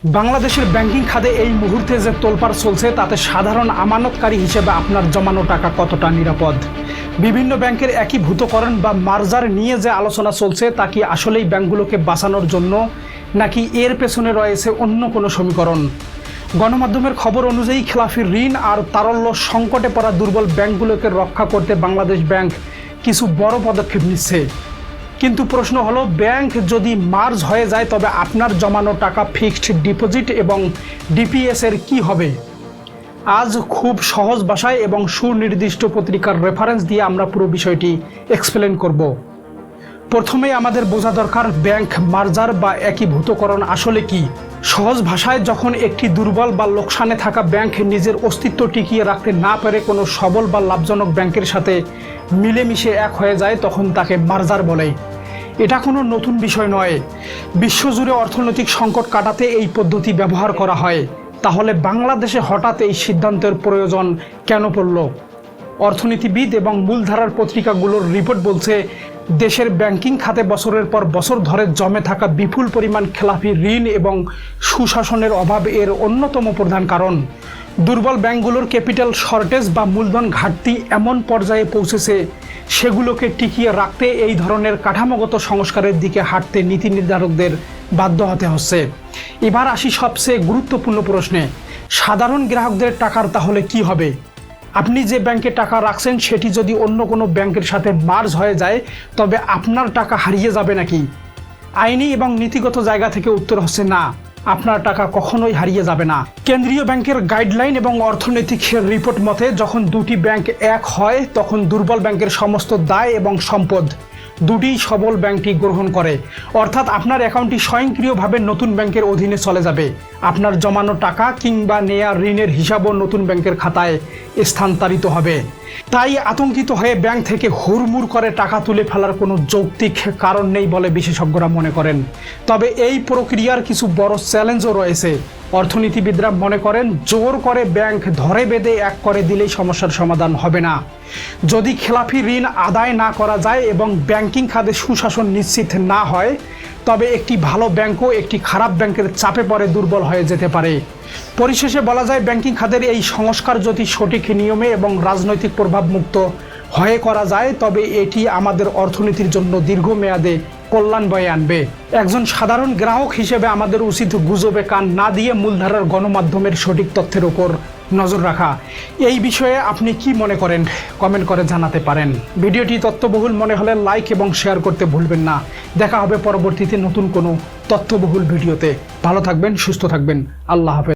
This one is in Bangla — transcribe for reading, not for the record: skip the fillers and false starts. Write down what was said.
বাংলাদেশের ব্যাংকিং খাতে এই মুহূর্তে যে তোলপাড় চলছে তাতে সাধারণ আমানতকারী হিসেবে আপনার জমানো টাকা কতটা নিরাপদ? বিভিন্ন ব্যাংকের একীভূতকরণ বা মার্জার নিয়ে যে আলোচনা চলছে তা কি আসলেই ব্যাংকগুলোকে বাঁচানোর জন্য, নাকি এর পেছনে রয়েছে অন্য কোনো সমীকরণ? গণমাধ্যমের খবর অনুযায়ী খেলাফি ঋণ আর তারল্য সংকটে পড়া দুর্বল ব্যাংকগুলোকে রক্ষা করতে বাংলাদেশ ব্যাংক কিছু বড় পদক্ষেপ নিচ্ছে। কিন্তু প্রশ্ন হলো, ব্যাংক যদি মার্জ হয়ে যায় তবে আপনার জমানো টাকা, ফিক্সড ডিপোজিট এবং ডিপিএস এর কি হবে? আজ খুব সহজ ভাষায় এবং সুনির্দিষ্ট পত্রিকার রেফারেন্স দিয়ে আমরা পুরো বিষয়টি এক্সপ্লেন করব। প্রথমেই আমাদের বোঝা দরকার ব্যাংক মার্জার বা একীভূতকরণ আসলে কি। সহজ ভাষায়, যখন একটি দুর্বল বা লোকসানে থাকা ব্যাংক নিজের অস্তিত্ব টিকিয়ে রাখতে না পারে কোনো সবল বা লাভজনক ব্যাংকের সাথে মিলেমিশে এক হয়ে যায়, তখন তাকে মার্জার বলে। এটা কোনো নতুন বিষয় নয়। বিশ্বজুড়ে অর্থনৈতিক সংকট কাটাতে এই পদ্ধতি ব্যবহার করা হয়। তাহলে বাংলাদেশে হঠাৎ এই সিদ্ধান্তের প্রয়োজন কেন পড়ল? অর্থনীতিবিদ এবং মূলধারার পত্রিকাগুলোর রিপোর্ট বলছে, দেশের ব্যাংকিং খাতে বছরের পর বছর ধরে জমে থাকা বিপুল পরিমাণ খেলাফি ঋণ এবং সুশাসনের অভাব এর অন্যতম প্রধান কারণ। দুর্বল ব্যাংকগুলোর ক্যাপিটাল শর্টেজ বা মূলধন ঘাটতি এমন পর্যায়ে পৌঁছেছে, সেগুলোকে টিকিয়ে রাখতে এই ধরনের কাঠামোগত সংস্কারের দিকে হাঁটতে নীতি নির্ধারকদের বাধ্য হতে হচ্ছে। এবার আসি সবচেয়ে গুরুত্বপূর্ণ প্রশ্নে, সাধারণ গ্রাহকদের টাকার তাহলে কি হবে? আপনি যে ব্যাংকে টাকা রাখছেন সেটি যদি অন্য কোনো ব্যাংকের সাথে মার্জ হয়ে যায় তবে আপনার টাকা হারিয়ে যাবে নাকি? আইনি এবং নীতিগত জায়গা থেকে উত্তর হচ্ছে না, আপনার টাকা কখনোই হারিয়ে যাবে না। কেন্দ্রীয় ব্যাংকের গাইডলাইন এবং অর্থনৈতিক রিপোর্ট মতে, যখন দুটি ব্যাংক এক হয় তখন দুর্বল ব্যাংকের সমস্ত দায় এবং সম্পদ দুটি সবল ব্যাংকটি গ্রহণ করে। অর্থাৎ আপনার অ্যাকাউন্টটি স্বয়ংক্রিয়ভাবে নতুন ব্যাংকের অধীনে চলে যাবে। আপনার জমানো টাকা কিংবা নেয়া ঋণের হিসাবও নতুন ব্যাংকের খাতায় স্থানান্তরিত হবে। তাই আতঙ্কিত হয়ে ব্যাংক থেকে হুড়মুড় করে টাকা তুলে ফেলার কোনো যৌক্তিক কারণ নেই বলে বিশেষজ্ঞরা মনে করেন। তবে এই প্রক্রিয়ার কিছু বড় চ্যালেঞ্জও রয়েছে। অর্থনীতিবিদরা মনে করেন, জোর করে ব্যাংক ধরে বেঁধে এক করে দিলেই সমস্যার সমাধান হবে না। যদি খেলাফি ঋণ আদায় না করা যায় এবং ব্যাংকিং খাতে সুশাসন নিশ্চিত না হয়, তবে একটি ভালো ব্যাংকও একটি খারাপ ব্যাংকের চাপে পড়ে দুর্বল হয়ে যেতে পারে। পরিশেষে বলা যায়, ব্যাংকিং খাতের এই সংস্কার যদি সঠিক নিয়মে এবং রাজনৈতিক প্রভাব মুক্ত হয়ে করা যায় তবে এটি আমাদের অর্থনীতির জন্য দীর্ঘমেয়াদে কল্যাণ বয়ে আনবে। একজন সাধারণ গ্রাহক হিসেবে আমাদের উচিত গুজবে কান না দিয়ে মূলধারার গণমাধ্যমের সঠিক তথ্যের উপর নজর রাখা। এই বিষয়ে আপনি কি মনে করেন কমেন্ট করে জানাতে পারেন। ভিডিওটি তথ্যবহুল মনে হলে লাইক এবং শেয়ার করতে ভুলবেন না। দেখা হবে পরবর্তীতে নতুন কোনো তথ্যবহুল ভিডিওতে। ভালো থাকবেন, সুস্থ থাকবেন। আল্লাহ হাফেজ।